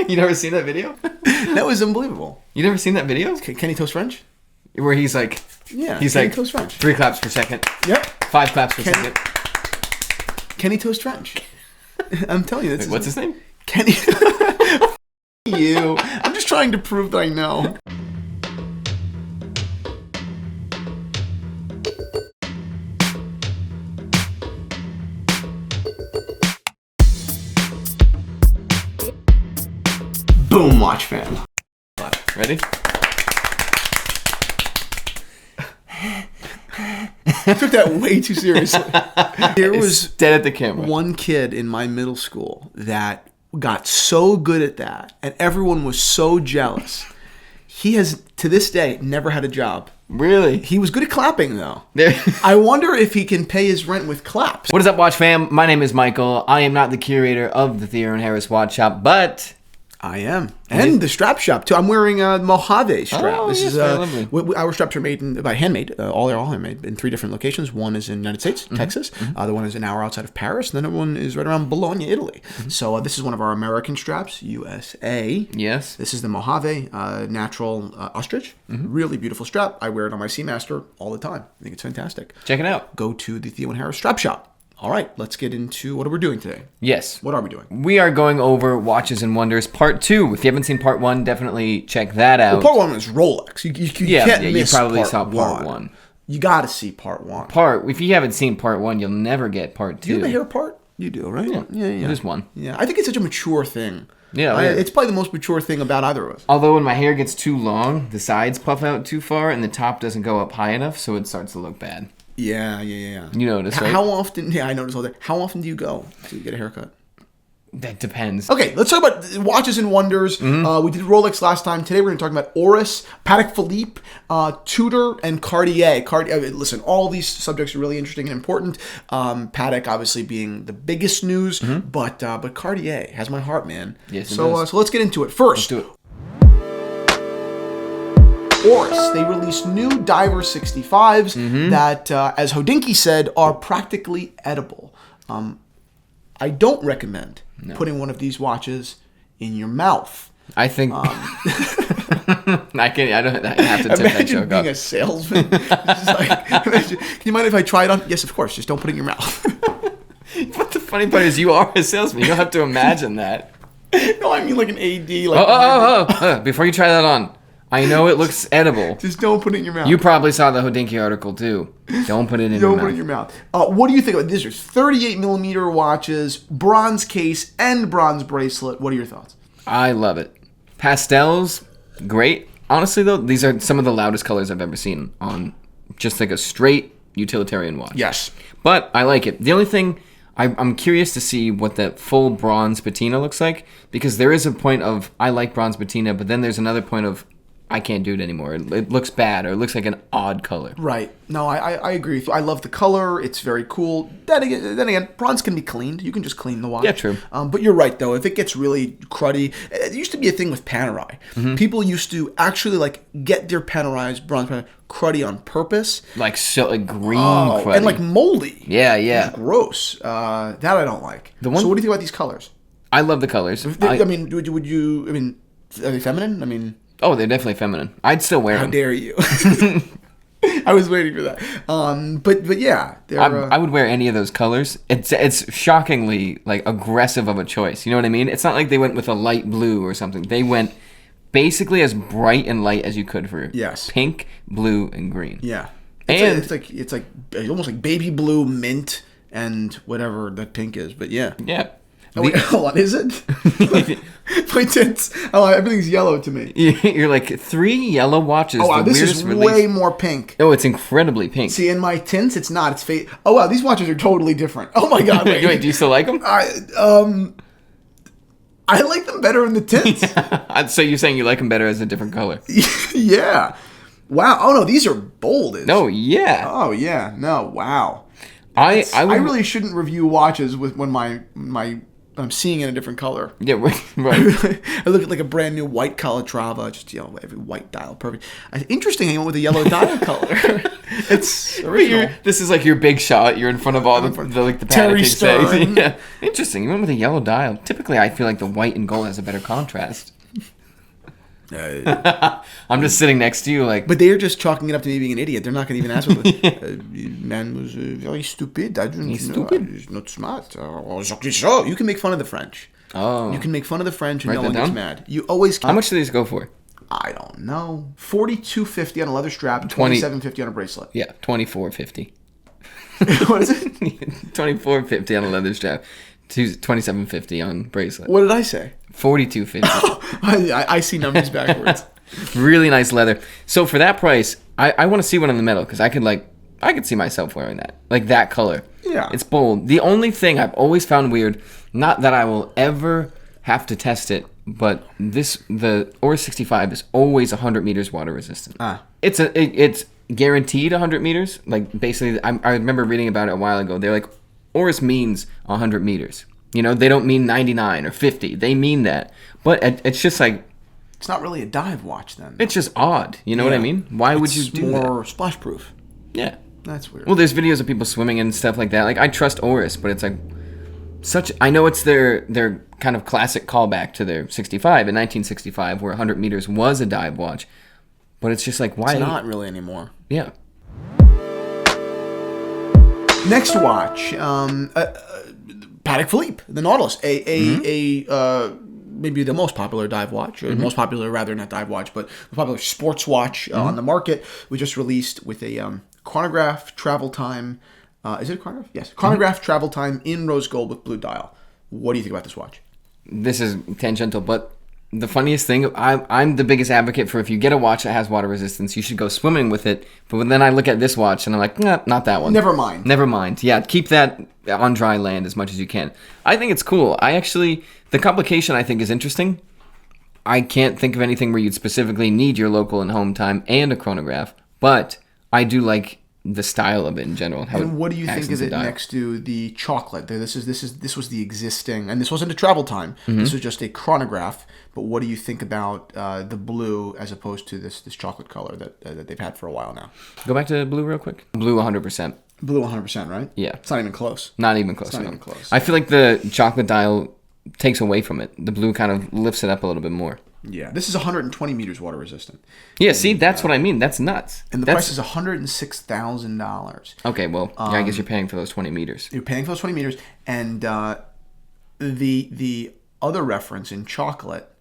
You never seen that video? That was unbelievable. You never seen that video? Kenny Toast French? Where he's like... Yeah, he's Kenny like Toast French. 3 claps per second. Yep. 5 claps per second. Kenny Toast French. I'm telling you. Wait, what's his name? Kenny. You. I'm just trying to prove that I know. Boom, watch fam. Ready? I took that way too seriously. There was dead at the camera. One kid in my middle school that got so good at that, and everyone was so jealous. He has, to this day, never had a job. Really? He was good at clapping, though. I wonder if he can pay his rent with claps. What is up, Watch fam? My name is Michael. I am not the curator of the Theo and Harris Watch Shop, but... I am. And the strap shop, too. I'm wearing a Mojave strap. Oh, this yes, is lovely. Our straps are made by handmade. All handmade in 3 different locations. One is in the United States, Texas. The one is an hour outside of Paris. And then the one is right around Bologna, Italy. So this is one of our American straps, USA. Yes. This is the Mojave natural ostrich. Really beautiful strap. I wear it on my Seamaster all the time. I think it's fantastic. Check it out. Go to the Theo and Harris strap shop. All right, let's get into what we're doing today. Yes. What are we doing? We are going over Watches and Wonders Part 2. If you haven't seen Part 1, definitely check that out. Well, Part 1 was Rolex. You can't miss you probably part saw Part 1. You got to see Part 1. If you haven't seen Part 1, you'll never get Part 2. Do you have a hair part? You do, right? Yeah. Just one. Yeah, I think it's such a mature thing. Yeah, it's probably the most mature thing about either of us. Although when my hair gets too long, the sides puff out too far, and the top doesn't go up high enough, so it starts to look bad. Yeah. You notice, right? How often? Yeah, I notice all that. How often do you go to get a haircut? That depends. Okay, let's talk about Watches and Wonders. We did Rolex last time. Today we're going to talk about Oris, Patek Philippe, Tudor, and Cartier. Listen, all these subjects are really interesting and important. Patek obviously being the biggest news, but Cartier has my heart, man. Yes, it so does. So let's get into it. First, Let's do it. Oris, they released new Diver 65s that, as Hodinkee said, are practically edible. I don't recommend putting one of these watches in your mouth. I think... I don't have to tip that Imagine joke being up. a salesman. Just like, can you mind if I try it on? Yes, of course. Just don't put it in your mouth. But the funny part is you are a salesman. You don't have to imagine that. No, I mean like an AD. Before you try that on, I know it looks edible. Just don't put it in your mouth. You probably saw the Hodinkee article too. Don't put it in your mouth. Don't put it in your mouth. What do you think about this? There's 38mm watches, bronze case, and bronze bracelet. What are your thoughts? I love it. Pastels, great. Honestly though, these are some of the loudest colors I've ever seen on just like a straight utilitarian watch. Yes. But I like it. The only thing, I'm curious to see what that full bronze patina looks like, because there is a point of, I like bronze patina, but then there's another point of, I can't do it anymore. It looks bad, or it looks like an odd color. Right. No, I agree with you. I love the color. It's very cool. Then again, bronze can be cleaned. You can just clean the watch. Yeah, true. But you're right, though. If it gets really cruddy, it used to be a thing with Panerai. People used to actually like get their Panerais, bronze Panerai, cruddy on purpose. Like green cruddy. And like moldy. Yeah. It's gross. That I don't like. So what do you think about these colors? I love the colors. I mean, would you? I mean, are they feminine? I mean. Oh, they're definitely feminine. I'd still wear them. How dare you? I was waiting for that. But yeah, I would wear any of those colors. It's shockingly like aggressive of a choice. You know what I mean? It's not like they went with a light blue or something. They went basically as bright and light as you could for pink, blue, and green. Yeah, And it's like almost like baby blue, mint, and whatever that pink is. But yeah. Oh, wait, hold on, is it? My tints. Oh, everything's yellow to me. You're like 3 yellow watches. Oh, wow, this is way more pink. Oh, it's incredibly pink. See, in my tints, it's not. It's fade. Oh, wow, these watches are totally different. Oh, my God. Wait, do you still like them? I like them better in the tints. So you're saying you like them better as a different color? Yeah. Wow. Oh, no, these are bold. Oh, yeah. Oh, yeah. No, wow. I really shouldn't review watches when my I'm seeing in a different color. Yeah, right. I look at like a brand new white Calatrava, just every white dial, perfect. Interesting, I went with a yellow dial color. It's original. This is like your big shot. You're in front of all the Terry Patek Stern. Yeah, interesting. You went with a yellow dial. Typically, I feel like the white and gold has a better contrast. I'm just sitting next to you, like. But they're just chalking it up to me being an idiot. They're not going to even ask me. Man was very stupid. He's stupid. He's not smart. You can make fun of the French. Oh. You can make fun of the French and no one gets mad. You always can. How much do these go for? I don't know. $42.50 on a leather strap, $27.50 on a bracelet. Yeah, $24.50. What is it? $24.50 on a leather strap. $27.50 on bracelet. What did I say? $42.50. I see numbers backwards. Really nice leather. So for that price, I want to see one in the metal because I could see myself wearing that, like that color. Yeah, it's bold. The only thing I've always found weird, not that I will ever have to test it, but the Oris 65 is always 100 meters water resistant. It's guaranteed 100 meters. Like basically, I remember reading about it a while ago. They're like, Oris means 100 meters. You know, they don't mean 99 or 50. They mean that. But it's just like... It's not really a dive watch then. It's just odd. You know what I mean? Why would you do that? It's more splash proof. Yeah. That's weird. Well, there's videos of people swimming and stuff like that. Like, I trust Oris, but it's like... I know it's their kind of classic callback to their 65 in 1965, where 100 meters was a dive watch. But it's just like, why... It's not really anymore. Yeah. Next watch, Patek Philippe, the Nautilus, maybe the most popular dive watch, or most popular, rather, not dive watch, but the popular sports watch on the market. We just released with a chronograph travel time. Is it a chronograph? Yes, chronograph travel time in rose gold with blue dial. What do you think about this watch? This is tangential, but the funniest thing, I'm the biggest advocate for if you get a watch that has water resistance, you should go swimming with it. But then I look at this watch and I'm like, nah, not that one. Never mind. Yeah, keep that on dry land as much as you can. I think it's cool. The complication I think is interesting. I can't think of anything where you'd specifically need your local and home time and a chronograph, but I do like the style of it in general. And what do you think is it next to the chocolate? This was the existing, and this wasn't a travel time. This was just a chronograph. But what do you think about the blue as opposed to this chocolate color that they've had for a while now? Go back to blue real quick. Blue 100%. Blue 100%, right? Yeah. It's not even close. Not even close. I feel like the chocolate dial takes away from it. The blue kind of lifts it up a little bit more. Yeah, this is 120 meters water resistant. Yeah, see, that's what I mean. That's nuts. And the price is $106,000. Okay, well, yeah, I guess you're paying for those 20 meters. You're paying for those 20 meters, and the other reference in chocolate,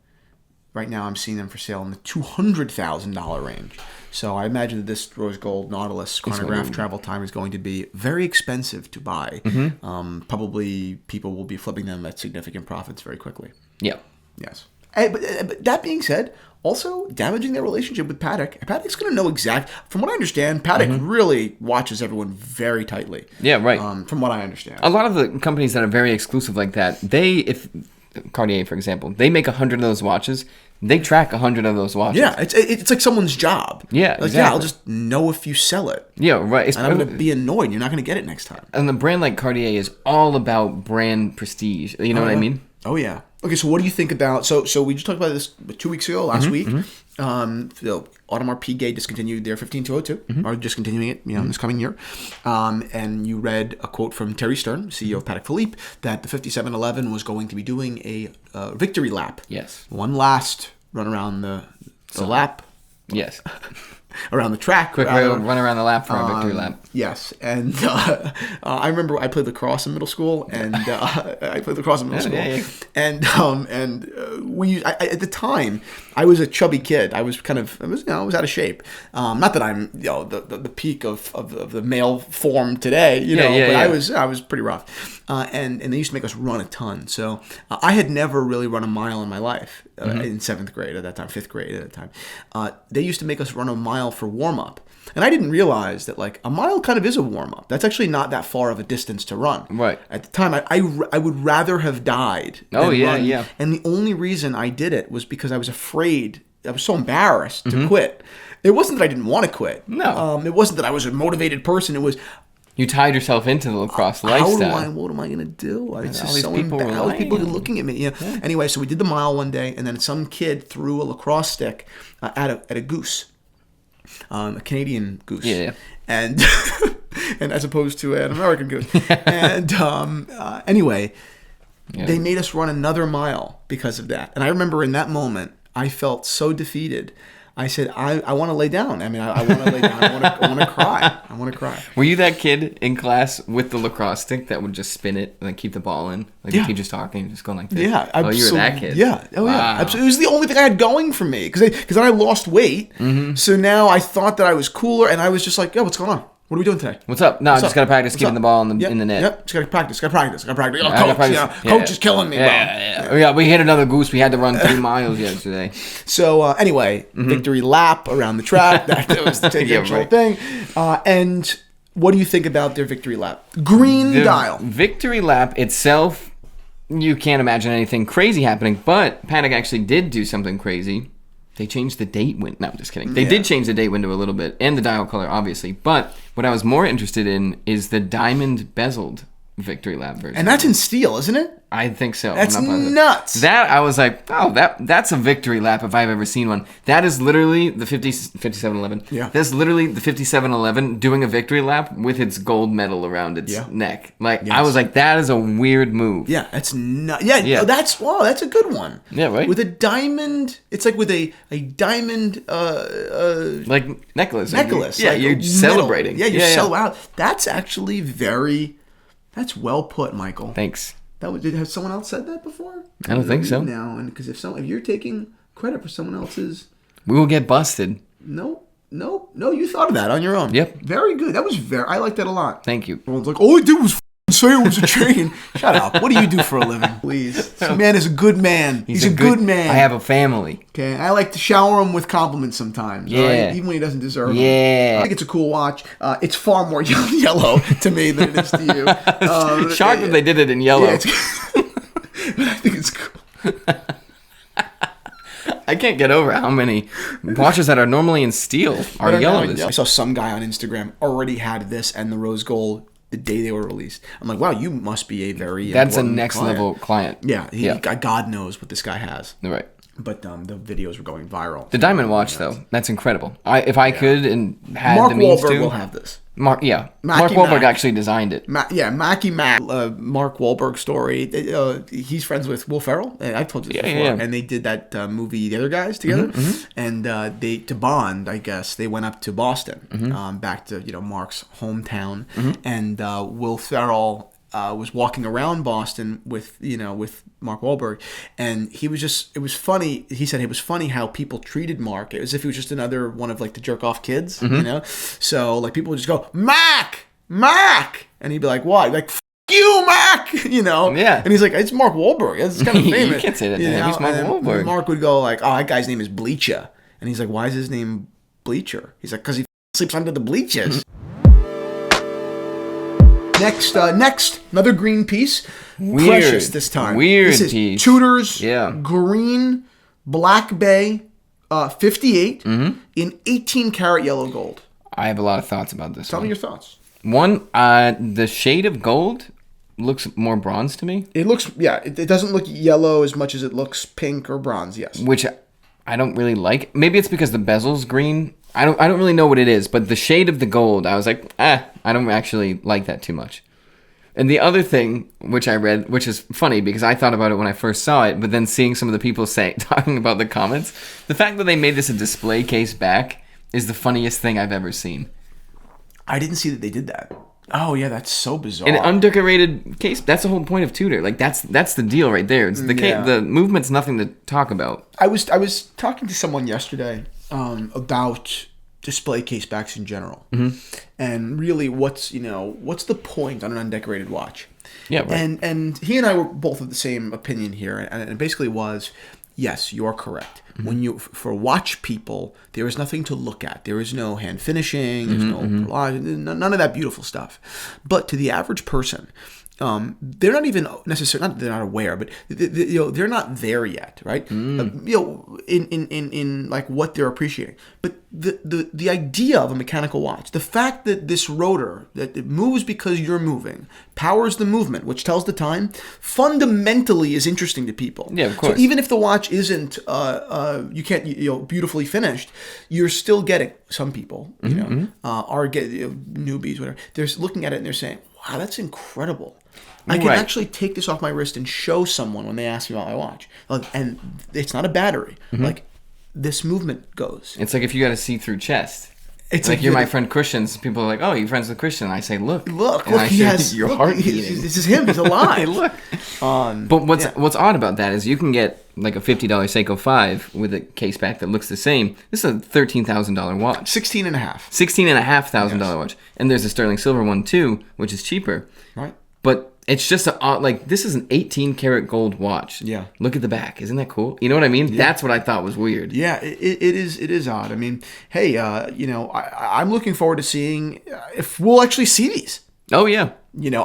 right now I'm seeing them for sale in the $200,000 range. So I imagine that this rose gold Nautilus chronograph travel time is going to be very expensive to buy. Probably people will be flipping them at significant profits very quickly. Yeah. Yes. But that being said, also damaging their relationship with Patek. Patek's going to know from what I understand, Patek really watches everyone very tightly. Yeah, right. From what I understand. A lot of the companies that are very exclusive like that, if Cartier, for example, they make 100 of those watches, they track 100 of those watches. Yeah, it's like someone's job. Yeah, like, yeah, I'll just know if you sell it. Yeah, right. And I'm going to be annoyed. You're not going to get it next time. And a brand like Cartier is all about brand prestige. You know what I mean? Oh, yeah. Okay, so what do you think about... So we just talked about this 2 weeks ago, last week. The Audemars Piguet discontinued their 15202, or discontinuing it this coming year. And you read a quote from Terry Stern, CEO of Patek Philippe, that the 5711 was going to be doing a victory lap. Yes. One last run around the lap. Yes. Around the track. Quick run around the lap for a victory lap. Yes. And I remember I played lacrosse in middle school, and I we at the time I was a chubby kid. I was I was out of shape. Not that I'm the peak of the male form today, but I was pretty rough. And they used to make us run a ton. So I had never really run a mile in my life in 7th grade at that time, 5th grade at that time. They used to make us run a mile for warm-up. And I didn't realize that like a mile kind of is a warm-up. That's actually not that far of a distance to run. Right. At the time, I would rather have died than run. Yeah. And the only reason I did it was because I was afraid. I was so embarrassed to quit. It wasn't that I didn't want to quit. No. It wasn't that I was a motivated person. It was You tied yourself into the lacrosse lifestyle. What am I going to do? It's all just these so people were embarrassing. People lying. looking at me. Yeah. Anyway, so we did the mile one day, and then some kid threw a lacrosse stick at a goose, a Canadian goose. Yeah. And and as opposed to an American goose. And anyway, they made us run another mile because of that. And I remember in that moment, I felt so defeated. I said, I want to lay down. I mean, I want to lay down. I want to cry. I want to cry. Were you that kid in class with the lacrosse stick that would just spin it and then keep the ball in? Like the teacher's talking, just going like this? Yeah. Oh, you were that kid? Yeah. Oh, wow. yeah. Absolutely. It was the only thing I had going for me. Because then I lost weight. Mm-hmm. So now I thought that I was cooler. And I was just like, yo, what's going on? What are we doing today? What's up? No, I just got to practice keeping the ball in the net. Yep, just got to practice. Oh, coach, coach is killing me, bro. Yeah, we hit another goose. We had to run 3 miles yesterday. So, anyway, victory lap around the track. That was the actual thing. And what do you think about their victory lap? Green dial. Victory lap itself, you can't imagine anything crazy happening, but Patek actually did do something crazy. They changed the date window. No, I'm just kidding. They did change the date window a little bit, and the dial color, obviously. But what I was more interested in is the diamond bezeled victory lap version. And that's in steel, isn't it? I think so. That's nuts. That, I was like, oh, that's a victory lap if I've ever seen one. That is literally the 5711. Yeah. That's literally the 5711 doing a victory lap with its gold medal around its neck. Like, I was like, that is a weird move. Yeah, that's nuts. Yeah, that's a good one. Yeah, right? With a diamond, it's like with a diamond... like necklace. Yeah, like you're celebrating. Yeah, you're celebrating. Wow, that's actually that's well put, Michael. Thanks. Has someone else said that before? I don't think so. Now, and because if you're taking credit for someone else's, we will get busted. No, you thought of that on your own. Yep. Very good. I like that a lot. Thank you. Everyone's like, all I did was say it was a chain. Shut up. What do you do for a living? Please. This man is a good man. He's a good man. I have a family. Okay. I like to shower him with compliments sometimes. Yeah. Right? Even when he doesn't deserve them. Yeah. I think it's a cool watch. It's far more yellow to me than it is to you. Shocked that they did it in yellow. Yeah, but I think it's cool. I can't get over how many watches that are normally in steel are yellow. I saw some guy on Instagram already had this and the rose gold the day they were released. I'm like, wow, you must be a very That's a next level client. Yeah, God knows what this guy has. Right. But the videos were going viral. The diamond watch, though, that's incredible. If I could and had Mark the means Wahlberg to, will have this. Mark Wahlberg actually designed it. Mark Wahlberg story. He's friends with Will Ferrell. I've told you this before. Yeah. And they did that movie, The Other Guys, together. Mm-hmm. And they to bond, I guess, they went up to Boston, back to Mark's hometown. Mm-hmm. And Will Ferrell was walking around Boston with Mark Wahlberg, and he was it was funny. He said it was funny how people treated Mark as if he was just another one of like the jerk off kids, So like people would just go, Mac, and he'd be like, what? Like, F you, Mac, Yeah. And he's like, it's Mark Wahlberg. It's kind of famous. You can't say that to him. He's Mark Wahlberg. Mark would go like, oh, that guy's name is Bleacher, and he's like, why is his name Bleacher? He's like, because he sleeps under the bleachers. Next, another green piece. Weird. Precious this time. Weird this is piece. Tudor's green Black Bay 58 in 18 karat yellow gold. I have a lot of thoughts about this. Tell me your thoughts. One, the shade of gold looks more bronze to me. It looks, it doesn't look yellow as much as it looks pink or bronze, yes. Which I don't really like. Maybe it's because the bezel's green. I don't really know what it is, but the shade of the gold, I was like, I don't actually like that too much. And the other thing, which I read, which is funny because I thought about it when I first saw it, but then seeing some of the people talking about the comments, the fact that they made this a display case back is the funniest thing I've ever seen. I didn't see that they did that. Oh yeah, that's so bizarre. An undecorated case. That's the whole point of Tudor. Like that's the deal right there. It's the movement's nothing to talk about. I was talking to someone yesterday about display case backs in general, and really what's the point on an undecorated watch? Yeah, right. And he and I were both of the same opinion here, and it basically was, yes, you're correct. When for watch people, there is nothing to look at. There is no hand finishing. There's no perlage, none of that beautiful stuff. But to the average person, they're not even necessarily, not they're not aware, but they're not there yet, right? In like what they're appreciating. But the idea of a mechanical watch, the fact that this rotor, that it moves because you're moving, powers the movement, which tells the time, fundamentally is interesting to people. Yeah, of course. So even if the watch isn't, you can't, beautifully finished, you're still getting, some people, are newbies, whatever, they're looking at it and they're saying, wow, that's incredible. I can actually take this off my wrist and show someone when they ask me about my watch. And it's not a battery. Like, this movement goes. It's like if you got a see-through chest. It's like you're my friend Christian's. People are like, "Oh, you're friends with Christian." And I say, "Look, he has your heart beating. This is him. He's alive." Look. But what's odd about that is you can get like a $50 Seiko 5 with a case back that looks the same. This is a $13,000 watch. $16,500 watch, and there's a sterling silver one too, which is cheaper. Right. But it's just this is an 18 karat gold watch. Yeah. Look at the back. Isn't that cool? You know what I mean? Yeah. That's what I thought was weird. Yeah, it is odd. I mean, hey, I'm looking forward to seeing if we'll actually see these. Oh, yeah.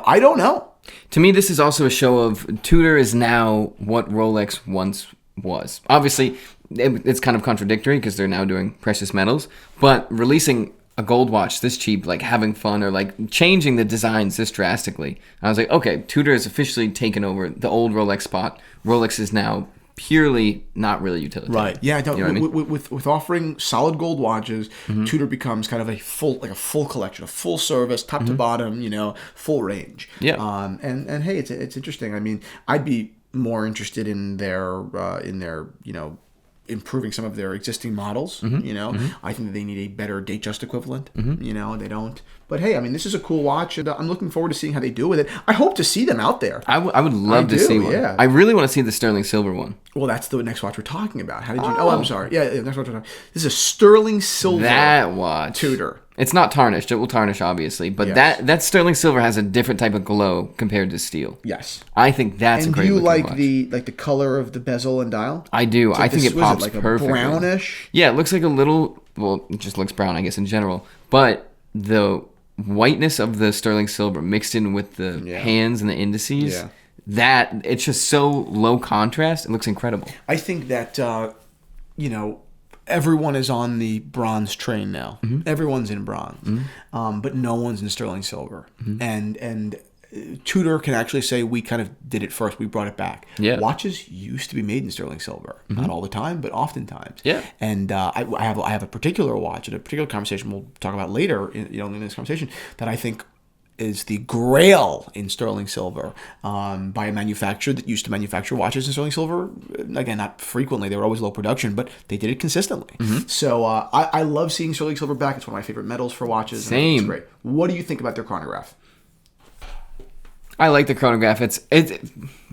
I don't know. To me, this is also a show of Tudor is now what Rolex once was. Obviously, it's kind of contradictory because they're now doing precious metals, but releasing a gold watch this cheap, like having fun or like changing the designs this drastically. I was like, okay, Tudor has officially taken over the old Rolex spot. Rolex is now purely not really utilitarian. Right. Yeah. You know what I mean? With offering solid gold watches, Tudor becomes kind of a full collection, a full service, top to bottom, full range. Yeah. And hey, it's interesting. I mean, I'd be more interested in their improving some of their existing models. I think that they need a better date just equivalent. They don't. But hey, I mean, this is a cool watch, and I'm looking forward to seeing how they do with it. I hope to see them out there. I would love to see one. Yeah. I really want to see the sterling silver one. Well, that's the next watch we're talking about. How did you? Oh, I'm sorry. Yeah, next watch we're talking. This is a sterling silver. That watch. Tudor. It's not tarnished. It will tarnish, obviously, but that sterling silver has a different type of glow compared to steel. Yes, I think that's a great looking watch. And do you like the color of the bezel and dial? I do. I think it pops perfectly. Brownish. Yeah, it looks like a little. Well, it just looks brown, I guess, in general. But the whiteness of the sterling silver mixed in with the hands and the indices, that it's just so low contrast. It looks incredible. I think that everyone is on the bronze train now. Everyone's in bronze, but no one's in sterling silver. And Tudor can actually say we kind of did it first. We brought it back. Yeah. Watches used to be made in sterling silver, not all the time, but oftentimes. Yeah. And I have a particular watch, and a particular conversation we'll talk about later in this conversation, that I think is the grail in sterling silver by a manufacturer that used to manufacture watches in sterling silver. Again, not frequently. They were always low production, but they did it consistently. So I love seeing sterling silver back. It's one of my favorite metals for watches. Same. It's great. What do you think about their chronograph? I like the chronograph. It's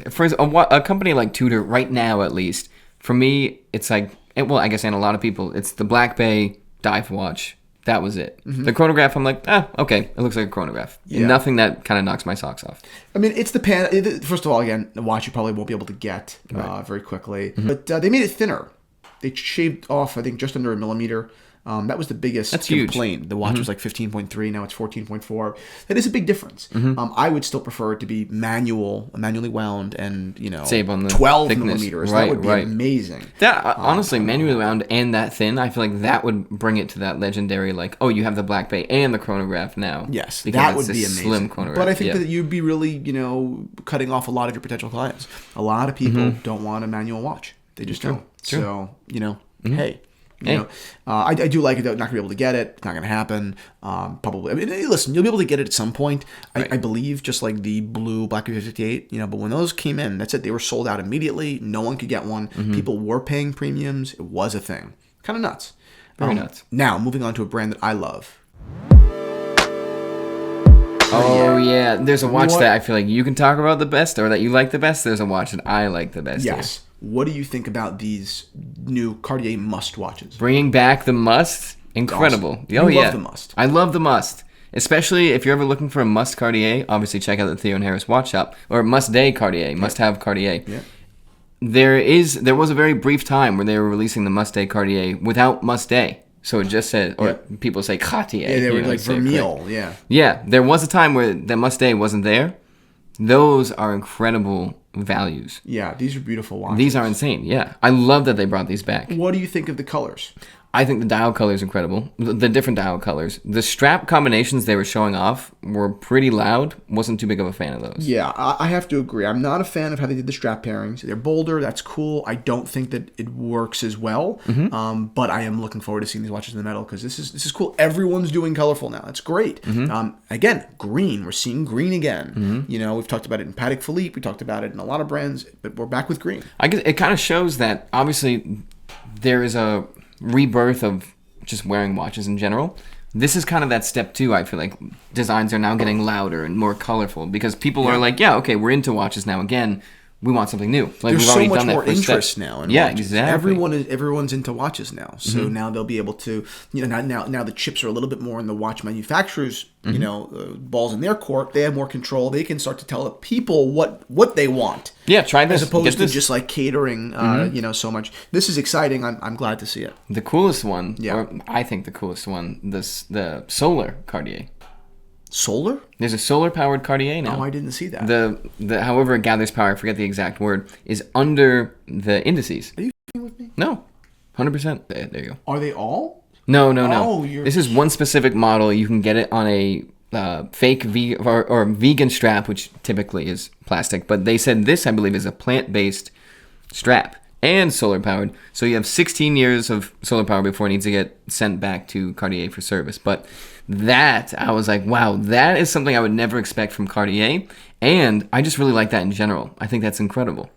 for a company like Tudor right now, at least for me, it's like I guess and a lot of people, it's the Black Bay dive watch. That was it. The chronograph, I'm like, okay, it looks like a chronograph. Yeah. Nothing that kind of knocks my socks off. I mean, it's the pan. First of all, again, the watch you probably won't be able to get very quickly, but they made it thinner. They shaved off, I think, just under a millimeter. That was the biggest complaint. Huge. The watch was like 15.3, now it's 14.4. That is a big difference. I would still prefer it to be manually wound and, save on the 12 thickness. Millimeters. That would be amazing. That honestly, manually wound and that thin, I feel like that would bring it to that legendary, like, oh, you have the Black Bay and the chronograph now. Yes, that would be amazing. Slim chronograph. But I think that you'd be really, cutting off a lot of your potential clients. A lot of people don't want a manual watch. They just don't. True. So, hey. I do like it, though. Not going to be able to get it. It's not going to happen. Probably. I mean, listen, you'll be able to get it at some point. I believe, just like the blue Black Bay 58. But when those came in, that's it. They were sold out immediately. No one could get one. People were paying premiums. It was a thing. Kind of nuts. Very nuts. Now, moving on to a brand that I love. Oh, yeah. There's a watch that I feel like you can talk about the best, or that you like the best. There's a watch that I like the best. Yes. Here. What do you think about these new Cartier Must watches? Bringing back the Must? Incredible. Awesome. You love the Must. I love the Must. Especially if you're ever looking for a Must Cartier, obviously check out the Theo and Harris watch shop. Or Must Day Cartier, Must Have Cartier. Yeah. There was a very brief time where they were releasing the Must Day Cartier without Must Day. So it just said, or people say Cartier. Yeah, they were like Vermeil, yeah. Yeah, there was a time where the Must Day wasn't there. Those are incredible values. Yeah, these are beautiful watches. These are insane, yeah. I love that they brought these back. What do you think of the colors? I think the dial color is incredible. The different dial colors. The strap combinations they were showing off were pretty loud. Wasn't too big of a fan of those. Yeah, I have to agree. I'm not a fan of how they did the strap pairings. They're bolder. That's cool. I don't think that it works as well. But I am looking forward to seeing these watches in the metal because this is cool. Everyone's doing colorful now. It's great. Again, green. We're seeing green again. You know, we've talked about it in Patek Philippe. We talked about it in a lot of brands, but we're back with green. I guess it kind of shows that obviously there is a rebirth of just wearing watches in general. This is kind of that step too. I feel like designs are now getting louder and more colorful because people are like, yeah, okay, we're into watches now again. We want something new. Like, there's we've so already much done that more first interest step. now in watches. exactly. Exactly. Everyone's into watches now. So now they'll be able to, you know, now the chips are a little bit more in the watch manufacturers, you know, balls in their court. They have more control. They can start to tell the people what they want. Yeah, try this. As opposed to just like catering, you know, so much. This is exciting. I'm glad to see it. The coolest one, or I think the coolest one, the solar Cartier. Solar? There's a solar-powered Cartier now. Oh, I didn't see that. The however it gathers power, I forget the exact word, is under the indices. Are you f***ing with me? No, 100%. There you go. Are they all? No. Oh, this is one specific model. You can get it on a fake or vegan strap, which typically is plastic. But they said this, I believe, is a plant-based strap and solar-powered. So you have 16 years of solar power before it needs to get sent back to Cartier for service. But that, I was like, wow, that is something I would never expect from Cartier. And I just really like that in general. I think that's incredible.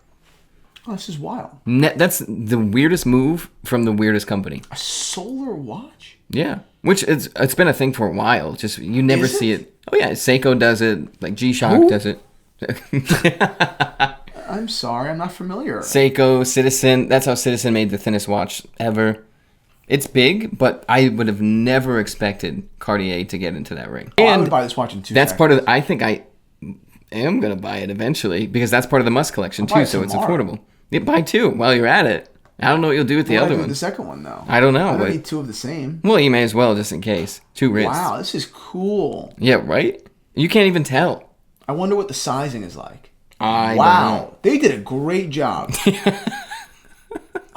Oh, this is wild. That's the weirdest move from the weirdest company. A solar watch? Yeah. Which it's been a thing for a while. Just you never see it. Oh yeah, Seiko does it. Like G-Shock does it. I'm sorry, I'm not familiar. Seiko, Citizen. That's how Citizen made the thinnest watch ever. It's big, but I would have never expected Cartier to get into that ring. Oh, I would buy this watch in 2 That's seconds. part of. I think I am gonna buy it eventually because that's part of the Musk collection too. So it's affordable. Yeah, buy 2 while you're at it. I don't know what you'll do with the other one. The second one though. I don't know. I don't need 2 of the same. Well, you may as well just in case. 2 wrists. Wow, this is cool. Yeah, right. You can't even tell. I wonder what the sizing is like. Wow, don't know. They did a great job.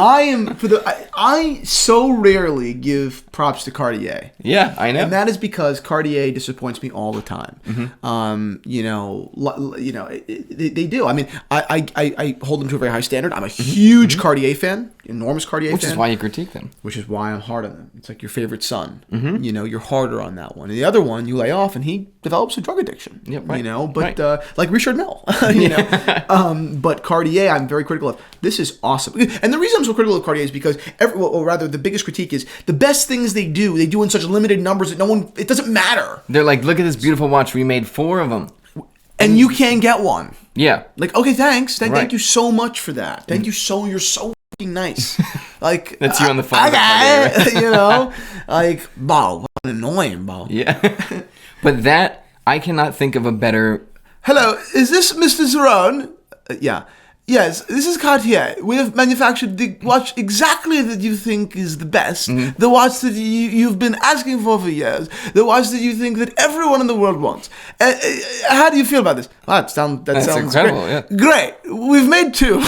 I so rarely give props to Cartier. Yeah, I know. And that is because Cartier disappoints me all the time. You know, they do. I mean, I hold them to a very high standard. I'm a huge Cartier fan, enormous Cartier fan. Which is why you critique them. Which is why I'm hard on them. It's like your favorite son. You know, you're harder on that one. And the other one, you lay off, and he develops a drug addiction. Yeah, right. You know, but like Richard Mille. You know, but Cartier, I'm very critical of. This is awesome. And the reason I'm so critical of Cartier is because, or rather, the biggest critique is the best things they do in such limited numbers that it doesn't matter. They're like, look at this beautiful watch. We made 4 of them. And you can't get one. Yeah. Like, okay, thanks. Thank you so much for that. Thank you so, you're so fucking nice. Like, that's you on the phone. You know? Like, wow, what annoying, Bo. Yeah. But that, I cannot think of a better... Hello, is this Mr. Zeron? Yeah. Yes, this is Cartier. We have manufactured the watch exactly that you think is the best. The watch that you've been asking for years. The watch that you think that everyone in the world wants. How do you feel about this? Wow, that sounds incredible, great. Yeah. Great. We've made 2.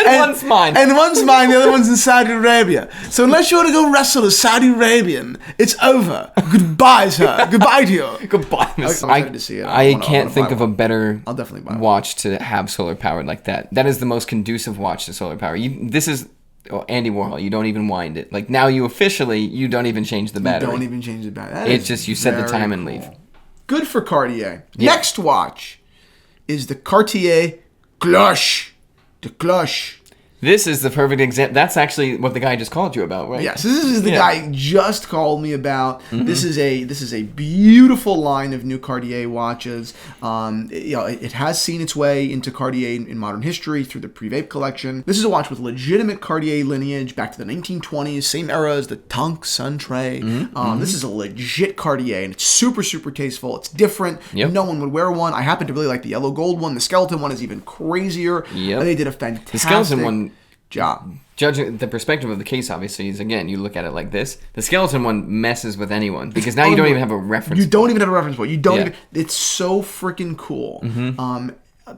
And one's mine. And one's mine, the other one's in Saudi Arabia. So unless you want to go wrestle a Saudi Arabian, it's over. Goodbye, sir. Goodbye to you. Goodbye, Miss. I can't think of a better watch to have solar powered like that. That is the most conducive watch to solar power. This is Andy Warhol. You don't even wind it. Like now, you don't even change the battery. You don't even change the battery. It's just you set the time and leave. Good for Cartier. Yeah. Next watch is the Cartier Cloche. The Cloche. This is the perfect example. That's actually what the guy just called you about, right? Yes, this is the guy just called me about. This is a beautiful line of new Cartier watches. It has seen its way into Cartier in modern history through the Privé collection. This is a watch with legitimate Cartier lineage back to the 1920s, same era as the Tank Suntre. This is a legit Cartier, and it's super, super tasteful. It's different. Yep. No one would wear one. I happen to really like the yellow gold one. The skeleton one is even crazier. Yep. They did a fantastic... The skeleton one job. Judging the perspective of the case, obviously, is again, you look at it like this. The skeleton one messes with anyone because now you don't even have a reference. You don't even have a reference point. You don't even. It's so freaking cool.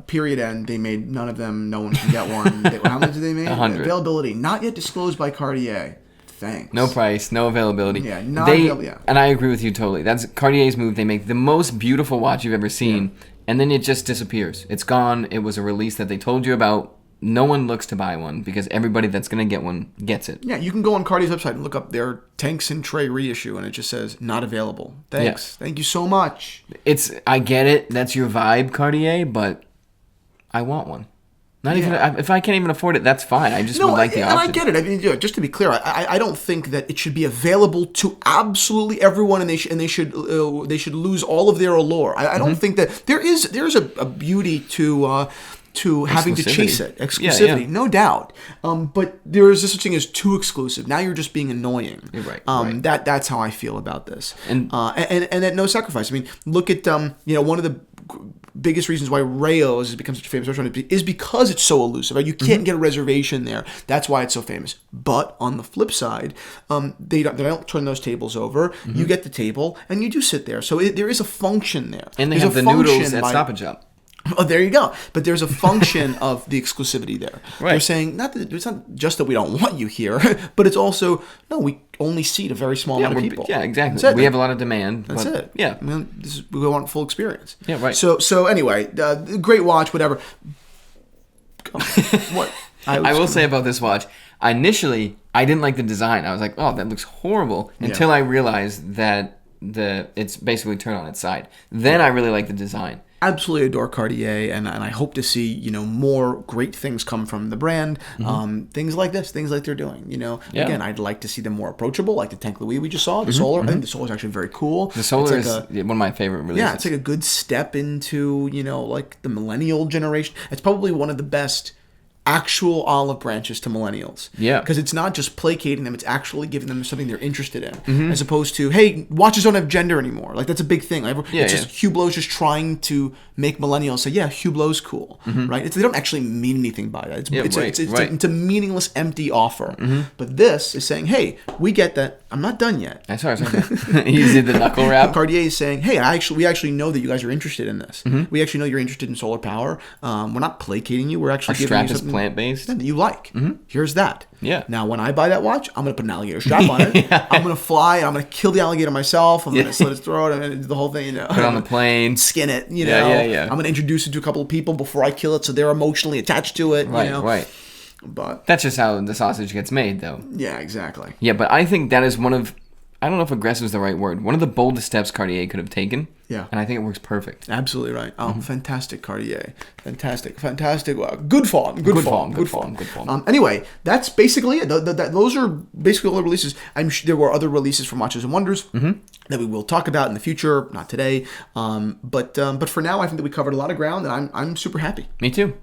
Period end. They made none of them. No one can get one. How much did they make? 100. Availability not yet disclosed by Cartier. Thanks. No price, no availability. Yeah, not available. Yeah. And I agree with you totally. That's Cartier's move. They make the most beautiful watch you've ever seen, and then it just disappears. It's gone. It was a release that they told you about. No one looks to buy one because everybody that's going to get one gets it. Yeah, you can go on Cartier's website and look up their Tanks and Tray reissue, and it just says, not available. Thanks. Thank you so much. I get it. That's your vibe, Cartier, but I want one. Not even if I can't even afford it, that's fine. I just would like the option. And I get it. I mean, just to be clear, I don't think that it should be available to absolutely everyone, and they should lose all of their allure. I don't think that there's a beauty to having to chase it. Exclusivity, no doubt. But there is such thing as too exclusive. Now you're just being annoying. You're right. That's how I feel about this. And at no sacrifice. I mean, look at one of the biggest reasons why Rayo's has become such a famous restaurant is because it's so elusive. You can't get a reservation there. That's why it's so famous. But on the flip side, they don't turn those tables over. You get the table and you do sit there. So there is a function there. And they have the noodles at Stop and Shop. Oh, there you go. But there's a function of the exclusivity there. Right. They're saying it's not just that we don't want you here, but it's also we only seat a very small amount of people. Yeah, exactly. We have a lot of demand. That's it. Yeah, I mean, we want full experience. Yeah, right. So anyway, great watch, whatever. What I will say about this watch, initially I didn't like the design. I was like, oh, that looks horrible. Until I realized that it's basically turned on its side. Then I really like the design. Absolutely adore Cartier, and I hope to see more great things come from the brand. Things like this, things like they're doing. Again, I'd like to see them more approachable, like the Tank Louis we just saw, the Solar. I think the Solar is actually very cool. The Solar is one of my favorite releases. Yeah, it's like a good step into like the millennial generation. It's probably one of the best actual olive branches to millennials. Yeah. Because it's not just placating them, it's actually giving them something they're interested in. As opposed to, hey, watches don't have gender anymore. Like, that's a big thing. Just Hublot's just trying to make millennials say, yeah, Hublot's cool. Right? They don't actually mean anything by that. It's a meaningless, empty offer. But this is saying, hey, we get that. I'm not done yet. That's right. You did the knuckle wrap. Cartier is saying, hey, we actually know that you guys are interested in this. We actually know you're interested in solar power. We're not placating you. We're actually giving you something plant-based that you like. Here's that. Yeah. Now, when I buy that watch, I'm going to put an alligator strap on it. I'm going to fly, and I'm going to kill the alligator myself. I'm going to slit its throat and do the whole thing. Put it on the plane. Skin it. Yeah. I'm going to introduce it to a couple of people before I kill it, so they're emotionally attached to it. Right. But that's just how the sausage gets made, though. Yeah, exactly. Yeah, but I think that is one of, I don't know if aggressive is the right word, one of the boldest steps Cartier could have taken. Yeah. And I think it works perfect. Absolutely right. Oh, fantastic, Cartier. Fantastic. Good form. Anyway, that's basically it. Those are basically all the releases. I'm sure there were other releases from Watches and Wonders that we will talk about in the future, not today. But for now, I think that we covered a lot of ground, and I'm super happy. Me too.